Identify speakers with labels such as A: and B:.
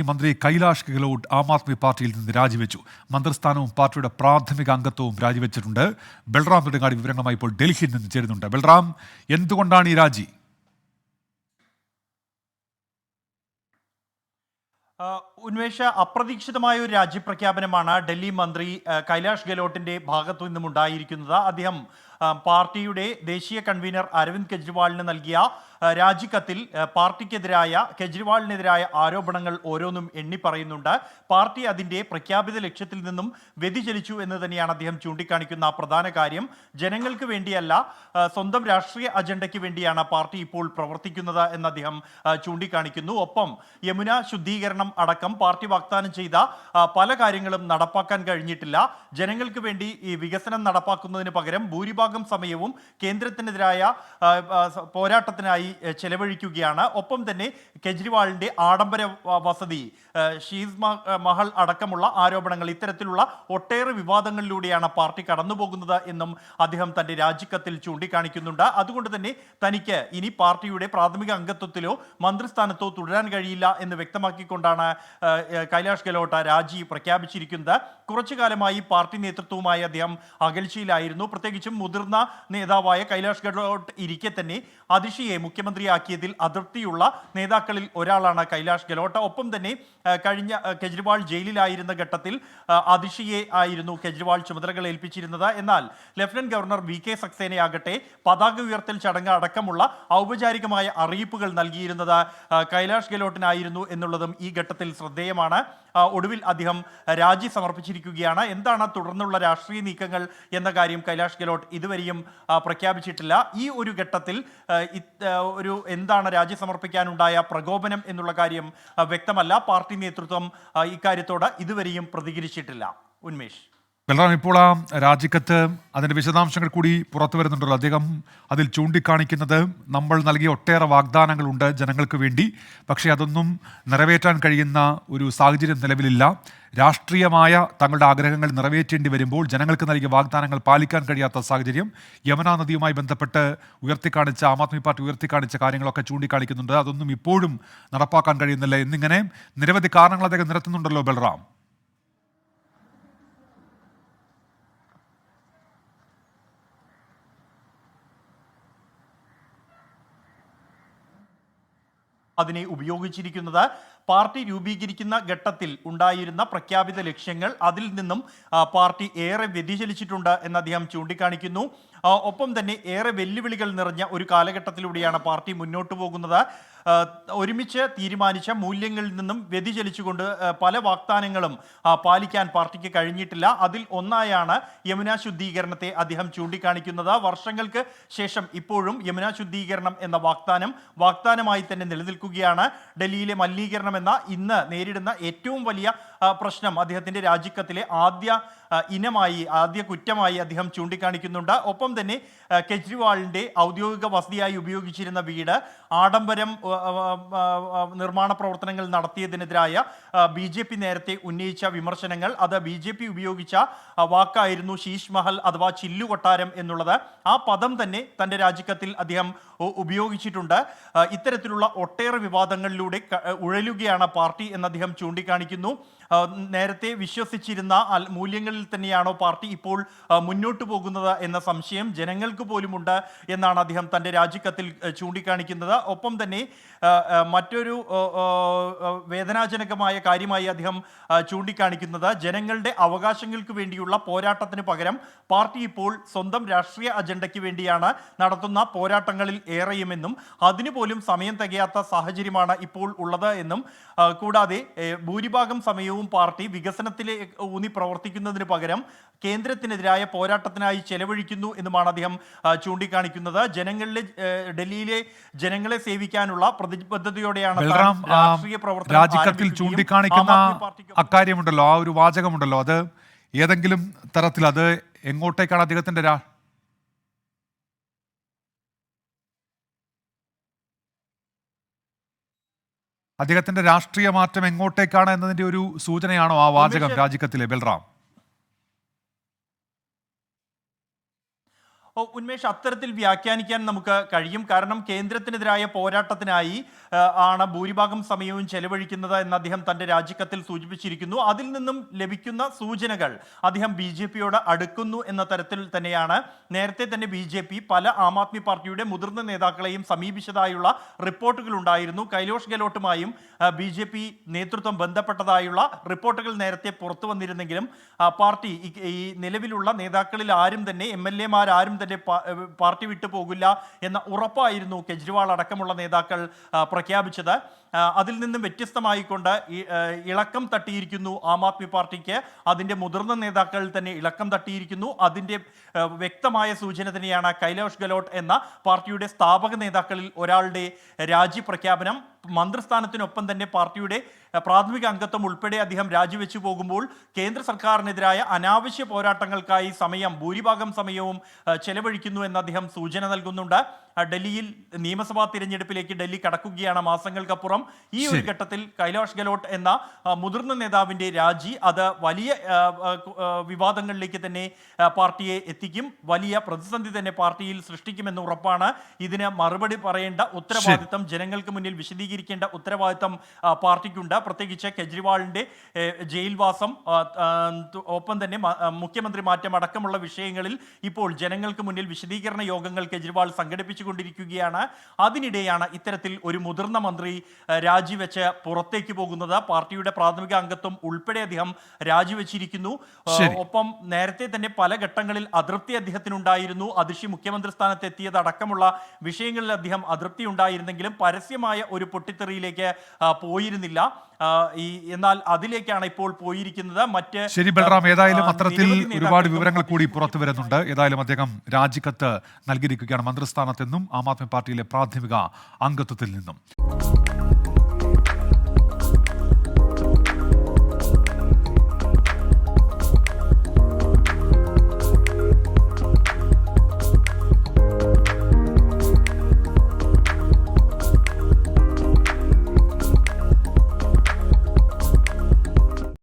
A: മന്ത്രി കൈലാഷ് ഗെഹ്ലോട്ട് ആം ആദ്മി പാർട്ടിയിൽ നിന്ന് രാജിവെച്ചു. മന്ത്രിസ്ഥാനവും പാർട്ടിയുടെ പ്രാഥമിക അംഗത്വവും രാജിവെച്ചിട്ടുണ്ട്. ബൽറാം നെടുങ്ങാടി വിവരങ്ങളുമായി ഇപ്പോൾ ഡൽഹിയിൽ നിന്ന് ചേരുന്നുണ്ട്. ബൽറാം, എന്തുകൊണ്ടാണ് ഈ രാജി?
B: ഉന്മേഷ, അപ്രതീക്ഷിതമായ ഒരു രാജ്യപ്രഖ്യാപനമാണ് ഡൽഹി മന്ത്രി കൈലാഷ് ഗെഹ്ലോട്ടിന്റെ ഭാഗത്തു നിന്നും ഉണ്ടായിരിക്കുന്നത്. അദ്ദേഹം പാർട്ടിയുടെ ദേശീയ കൺവീനർ അരവിന്ദ് കെജ്രിവാളിന് നൽകിയ രാജിക്കത്തിൽ കെജ്രിവാളിനെതിരായ ആരോപണങ്ങൾ ഓരോന്നും എണ്ണി പറയുന്നുണ്ട്. പാർട്ടി അതിൻ്റെ പ്രഖ്യാപിത ലക്ഷ്യത്തിൽ നിന്നും വ്യതിചലിച്ചു എന്ന് തന്നെയാണ് അദ്ദേഹം ചൂണ്ടിക്കാണിക്കുന്ന പ്രധാന കാര്യം. ജനങ്ങൾക്ക് വേണ്ടിയല്ല, സ്വന്തം രാഷ്ട്രീയ അജണ്ടയ്ക്ക് വേണ്ടിയാണ് പാർട്ടി ഇപ്പോൾ പ്രവർത്തിക്കുന്നത് എന്ന് അദ്ദേഹം ചൂണ്ടിക്കാണിക്കുന്നു. ഒപ്പം യമുന ശുദ്ധീകരണം അടക്കം പാർട്ടി വാഗ്ദാനം ചെയ്ത പല കാര്യങ്ങളും നടപ്പാക്കാൻ കഴിഞ്ഞിട്ടില്ല. ജനങ്ങൾക്ക് വേണ്ടി ഈ വികസനം നടപ്പാക്കുന്നതിന് പകരം ഭൂരിഭാഗം സമയവും കേന്ദ്രത്തിനെതിരായ പോരാട്ടത്തിനായി ചെലവഴിക്കുകയാണ്. ഒപ്പം തന്നെ കെജ്രിവാളിന്റെ ആഡംബര വസതി, ഷീസ് മഹൽ അടക്കമുള്ള ആരോപണങ്ങൾ, ഇത്തരത്തിലുള്ള ഒട്ടേറെ വിവാദങ്ങളിലൂടെയാണ് പാർട്ടി കടന്നുപോകുന്നത് എന്നും അദ്ദേഹം തന്റെ രാജിക്കത്തിൽ ചൂണ്ടിക്കാണിക്കുന്നുണ്ട്. അതുകൊണ്ട് തന്നെ തനിക്ക് ഇനി പാർട്ടിയുടെ പ്രാഥമിക അംഗത്വത്തിലോ മന്ത്രിസ്ഥാനത്തോ തുടരാൻ കഴിയില്ല എന്ന് വ്യക്തമാക്കിക്കൊണ്ടാണ് കൈലാഷ് ഗെഹ്ലോട്ട് രാജി പ്രഖ്യാപിച്ചിരിക്കുന്നത്. കുറച്ചു കാലമായി പാർട്ടി നേതൃത്വവുമായി അദ്ദേഹം അകൽച്ചയിലായിരുന്നു. പ്രത്യേകിച്ചും മുതിർന്ന നേതാവായ കൈലാഷ് ഗെഹ്ലോട്ട് ഇരിക്കെ തന്നെ അതിഷിയെ മുഖ്യമന്ത്രിയാക്കിയതിൽ അതൃപ്തിയുള്ള നേതാക്കളിൽ ഒരാളാണ് കൈലാഷ് ഗെഹ്ലോട്ട്. ഒപ്പം തന്നെ കഴിഞ്ഞ കെജ്രിവാൾ ജയിലിലായിരുന്ന ഘട്ടത്തിൽ അതിഷിയെ ആയിരുന്നു കെജ്രിവാൾ ചുമതലകൾ ഏൽപ്പിച്ചിരുന്നത്. എന്നാൽ ലഫ്റ്റനന്റ് ഗവർണർ VK സക്സേനയാകട്ടെ പതാക ഉയർത്തൽ ചടങ്ങ് അടക്കമുള്ള ഔപചാരികമായ അറിയിപ്പുകൾ നൽകിയിരുന്നത് കൈലാഷ് ഗെഹ്ലോട്ടിനായിരുന്നു എന്നുള്ളതും ഈ ഘട്ടത്തിൽ ശ്രദ്ധേയമാണ്. ഒടുവിൽ അദ്ദേഹം രാജി സമർപ്പിച്ചിരിക്കുകയാണ്. എന്താണ് തുടർന്നുള്ള രാഷ്ട്രീയ നീക്കങ്ങൾ എന്ന കാര്യം കൈലാഷ് ഗെഹ്ലോട്ട് ഇതുവരെയും പ്രഖ്യാപിച്ചിട്ടില്ല. ഈ ഒരു ഘട്ടത്തിൽ എന്താണ് രാജി സമർപ്പിക്കാനുണ്ടായ പ്രകോപനം എന്നുള്ള കാര്യം വ്യക്തമല്ല. പാർട്ടി നേതൃത്വം ഇക്കാര്യത്തോട് ഇതുവരെയും പ്രതികരിച്ചിട്ടില്ല. ഉന്മേഷ്,
A: ബൽറാം, ഇപ്പോൾ ആ രാജിക്കത്ത് അതിൻ്റെ വിശദാംശങ്ങൾ കൂടി പുറത്തു വരുന്നുണ്ടല്ലോ. അദ്ദേഹം അതിൽ ചൂണ്ടിക്കാണിക്കുന്നത് നമ്മൾ നൽകിയ ഒട്ടേറെ വാഗ്ദാനങ്ങളുണ്ട് ജനങ്ങൾക്ക് വേണ്ടി, പക്ഷേ അതൊന്നും നിറവേറ്റാൻ കഴിയുന്ന ഒരു സാഹചര്യം നിലവിലില്ല. രാഷ്ട്രീയമായ തങ്ങളുടെ ആഗ്രഹങ്ങൾ നിറവേറ്റേണ്ടി വരുമ്പോൾ ജനങ്ങൾക്ക് നൽകിയ വാഗ്ദാനങ്ങൾ പാലിക്കാൻ കഴിയാത്ത സാഹചര്യം, യമുനാ നദിയുമായി ബന്ധപ്പെട്ട് ആം ആദ്മി പാർട്ടി ഉയർത്തിക്കാണിച്ച കാര്യങ്ങളൊക്കെ ചൂണ്ടിക്കാണിക്കുന്നുണ്ട്. അതൊന്നും ഇപ്പോഴും നടപ്പാക്കാൻ കഴിയുന്നില്ല എന്നിങ്ങനെ നിരവധി കാരണങ്ങൾ അദ്ദേഹം നിരത്തുന്നുണ്ടല്ലോ ബൽറാം.
B: അതിനെ ഉപയോഗിച്ചിരിക്കുന്നത് പാർട്ടി രൂപീകരിക്കുന്ന ഘട്ടത്തിൽ ഉണ്ടായിരുന്ന പ്രഖ്യാപിത ലക്ഷ്യങ്ങൾ, അതിൽ നിന്നും പാർട്ടി ഏറെ വ്യതിചലിച്ചിട്ടുണ്ട് എന്ന് അദ്ദേഹം ചൂണ്ടിക്കാണിക്കുന്നു. ഒപ്പം തന്നെ ഏറെ വെല്ലുവിളികൾ നിറഞ്ഞ ഒരു കാലഘട്ടത്തിലൂടെയാണ് പാർട്ടി മുന്നോട്ട് പോകുന്നത്. ഒരുമിച്ച് തീരുമാനിച്ച മൂല്യങ്ങളിൽ നിന്നും വ്യതിചലിച്ചുകൊണ്ട് പല വാഗ്ദാനങ്ങളും പാലിക്കാൻ പാർട്ടിക്ക് കഴിഞ്ഞിട്ടില്ല. അതിൽ ഒന്നായാണ് യമുന ശുദ്ധീകരണത്തെ അദ്ദേഹം ചൂണ്ടിക്കാണിക്കുന്നത്. വർഷങ്ങൾക്ക് ശേഷം ഇപ്പോഴും യമുന ശുദ്ധീകരണം എന്ന വാഗ്ദാനമായി തന്നെ നിലനിൽക്കുകയാണ്. ഡൽഹിയിലെ മലിനീകരണം എന്ന ഇന്ന് നേരിടുന്ന ഏറ്റവും വലിയ പ്രശ്നം അദ്ദേഹത്തിന്റെ രാജിക്കത്തിലെ ആദ്യ കുറ്റമായി അദ്ദേഹം ചൂണ്ടിക്കാണിക്കുന്നുണ്ട്. ഒപ്പം തന്നെ കെജ്രിവാളിന്റെ ഔദ്യോഗിക വസതിയായി ഉപയോഗിച്ചിരുന്ന വീട് ആഡംബരം നിർമ്മാണ പ്രവർത്തനങ്ങൾ നടത്തിയതിനെതിരായ BJP നേരത്തെ ഉന്നയിച്ച വിമർശനങ്ങൾ, അത് BJP ഉപയോഗിച്ച വാക്കായിരുന്നു ശീഷ് മഹൽ അഥവാ ചില്ലുകൊട്ടാരം എന്നുള്ളത്. ആ പദം തന്നെ തൻ്റെ രാജിക്കത്തിൽ അദ്ദേഹം ഉപയോഗിച്ചിട്ടുണ്ട്. ഇത്തരത്തിലുള്ള ഒട്ടേറെ വിവാദങ്ങളിലൂടെ ഉഴലുകയാണ് പാർട്ടി എന്ന് അദ്ദേഹം ചൂണ്ടിക്കാണിക്കുന്നു. നേരത്തെ വിശ്വസിച്ചിരുന്ന മൂല്യങ്ങളിൽ തന്നെയാണോ പാർട്ടി ഇപ്പോൾ മുന്നോട്ട് പോകുന്നത് എന്ന സംശയം ജനങ്ങൾക്ക് പോലുമുണ്ട് എന്നാണ് അദ്ദേഹം തൻ്റെ രാജിക്കത്തിൽ ചൂണ്ടിക്കാണിക്കുന്നത്. ഒപ്പം തന്നെ മറ്റൊരു വേദനാജനകമായ കാര്യമായി അദ്ദേഹം ചൂണ്ടിക്കാണിക്കുന്നത് ജനങ്ങളുടെ അവകാശങ്ങൾക്ക് വേണ്ടിയുള്ള പോരാട്ടത്തിന് പകരം പാർട്ടി ഇപ്പോൾ സ്വന്തം രാഷ്ട്രീയ അജണ്ടയ്ക്ക് വേണ്ടിയാണ് നടത്തുന്ന പോരാട്ടങ്ങളിൽ ഏറെയുമെന്നും അതിനുപോലും സമയം തികയാത്ത സാഹചര്യമാണ് ഇപ്പോൾ ഉള്ളത് എന്നും, കൂടാതെ ഭൂരിഭാഗം സമയവും പാർട്ടി വികസനത്തിലെ ഊന്നി പ്രവർത്തിക്കുന്നതിന് പകരം കേന്ദ്രത്തിനെതിരായ പോരാട്ടത്തിനായി ചെലവഴിക്കുന്നു എന്നുമാണ് അദ്ദേഹം ചൂണ്ടിക്കാണിക്കുന്നത്. ഡൽഹിയിലെ ജനങ്ങളെ സേവിക്കാനുള്ള പ്രതിബദ്ധതയോടെയാണ് രാഷ്ട്രീയ
A: രാജിക്കത്തിൽ ചൂണ്ടിക്കാണിക്കുന്ന അക്കാര്യമുണ്ടല്ലോ, ആ ഒരു വാചകമുണ്ടല്ലോ, അത് ഏതെങ്കിലും തരത്തിൽ അത് എങ്ങോട്ടേക്കാണ് അദ്ദേഹത്തിന്റെ രാഷ്ട്രീയ മാറ്റം എങ്ങോട്ടേക്കാണ് എന്നതിന്റെ ഒരു സൂചനയാണോ ആ വാചകം രാജിക്കത്തിലെ ബൽറാം?
B: ഉന്മേഷ്, അത്തരത്തിൽ വ്യാഖ്യാനിക്കാൻ നമുക്ക് കഴിയും. കാരണം കേന്ദ്രത്തിനെതിരായ പോരാട്ടത്തിനായി ആണ് ഭൂരിഭാഗം സമയവും ചെലവഴിക്കുന്നത് എന്ന് അദ്ദേഹം തന്റെ രാജിക്കത്തിൽ സൂചിപ്പിച്ചിരിക്കുന്നു. അതിൽ നിന്നും ലഭിക്കുന്ന സൂചനകൾ അദ്ദേഹം BJP-യോട് അടുക്കുന്നു എന്ന തരത്തിൽ തന്നെയാണ്. നേരത്തെ തന്നെ BJP പല ആം ആദ്മി പാർട്ടിയുടെ മുതിർന്ന നേതാക്കളെയും സമീപിച്ചതായുള്ള റിപ്പോർട്ടുകൾ ഉണ്ടായിരുന്നു. കൈലാഷ് ഗെഹ്ലോട്ടുമായും BJP നേതൃത്വം ബന്ധപ്പെട്ടതായുള്ള റിപ്പോർട്ടുകൾ നേരത്തെ പുറത്തു വന്നിരുന്നെങ്കിലും പാർട്ടി ഈ നിലവിലുള്ള നേതാക്കളിൽ ആരും തന്നെ MLA-മാരും തന്നെ പാർട്ടി വിട്ടു പോകില്ല എന്ന ഉറപ്പായിരുന്നു കെജ്രിവാൾ അടക്കമുള്ള നേതാക്കൾ പ്രഖ്യാപിച്ചത്. അതിൽ നിന്നും വ്യത്യസ്തമായിക്കൊണ്ട് ഇളക്കം തട്ടിയിരിക്കുന്നു ആം ആദ്മി പാർട്ടിക്ക്. അതിൻ്റെ മുതിർന്ന നേതാക്കൾ തന്നെ ഇളക്കം തട്ടിയിരിക്കുന്നു. അതിൻ്റെ വ്യക്തമായ സൂചന തന്നെയാണ് കൈലാഷ് ഗെഹ്ലോട്ട് എന്ന പാർട്ടിയുടെ സ്ഥാപക നേതാക്കളിൽ ഒരാളുടെ രാജി പ്രഖ്യാപനം. മന്ത്രിസ്ഥാനത്തിനൊപ്പം തന്നെ പാർട്ടിയുടെ പ്രാഥമിക അംഗത്വം ഉൾപ്പെടെ അദ്ദേഹം രാജിവെച്ചു പോകുമ്പോൾ കേന്ദ്ര സർക്കാരിനെതിരായ അനാവശ്യ പോരാട്ടങ്ങൾക്കായി ഭൂരിഭാഗം സമയവും ചെലവഴിക്കുന്നു എന്ന് അദ്ദേഹം സൂചന നൽകുന്നുണ്ട്. ഡൽഹിയിൽ നിയമസഭാ തിരഞ്ഞെടുപ്പിലേക്ക് ഡൽഹി കടക്കുകയാണ് മാസങ്ങൾക്കപ്പുറം. ഈ ഒരു ഘട്ടത്തിൽ കൈലാഷ് ഗെഹ്ലോട്ട് എന്ന മുതിർന്ന നേതാവിൻ്റെ രാജി അത് വലിയ വിവാദങ്ങളിലേക്ക് തന്നെ പാർട്ടിയെ എത്തിക്കും, വലിയ പ്രതിസന്ധി തന്നെ പാർട്ടിയിൽ സൃഷ്ടിക്കുമെന്ന് ഉറപ്പാണ്. ഇതിന് മറുപടി പറയേണ്ട ഉത്തരവാദിത്തം, ജനങ്ങൾക്ക് മുന്നിൽ വിശദീകരിക്കേണ്ട ഉത്തരവാദിത്തം പാർട്ടിക്കുണ്ട്. പ്രത്യേകിച്ച് കെജ്രിവാളിന്റെ ജയിൽവാസം, ഒപ്പം തന്നെ മുഖ്യമന്ത്രി മാറ്റം അടക്കമുള്ള വിഷയങ്ങളിൽ ഇപ്പോൾ ജനങ്ങൾക്ക് മുന്നിൽ വിശദീകരണ യോഗങ്ങൾ കെജ്രിവാൾ സംഘടിപ്പിച്ചുകൊണ്ടിരിക്കുകയാണ്. അതിനിടെയാണ് ഇത്തരത്തിൽ ഒരു മുതിർന്ന മന്ത്രി രാജിവെച്ച് പുറത്തേക്ക് പോകുന്നത്. പാർട്ടിയുടെ പ്രാഥമിക അംഗത്വം ഉൾപ്പെടെ അദ്ദേഹം രാജിവെച്ചിരിക്കുന്നു. ഒപ്പം നേരത്തെ തന്നെ പല ഘട്ടങ്ങളിൽ അതൃപ്തി അദ്ദേഹത്തിനുണ്ടായിരുന്നു. അതിർഷി മുഖ്യമന്ത്രി സ്ഥാനത്ത് എത്തിയത് അടക്കമുള്ള വിഷയങ്ങളിൽ അദ്ദേഹം അതൃപ്തി ഉണ്ടായിരുന്നെങ്കിലും പരസ്യമായ ഒരു പൊട്ടിത്തെറിയിലേക്ക് പോയിരുന്നില്ല. എന്നാൽ അതിലേക്കാണ് ഇപ്പോൾ പോയിരിക്കുന്നത്.
A: ശരി ബൽറാം, ഏതായാലും അത്തരത്തിൽ ഒരുപാട് വിവരങ്ങൾ കൂടി പുറത്തു വരുന്നുണ്ട്. ഏതായാലും അദ്ദേഹം രാജിക്കത്ത് നൽകിയിരിക്കുകയാണ് മന്ത്രിസ്ഥാനത്തെന്നും ആം ആദ്മി പാർട്ടിയിലെ പ്രാഥമിക അംഗത്വത്തിൽ നിന്നും.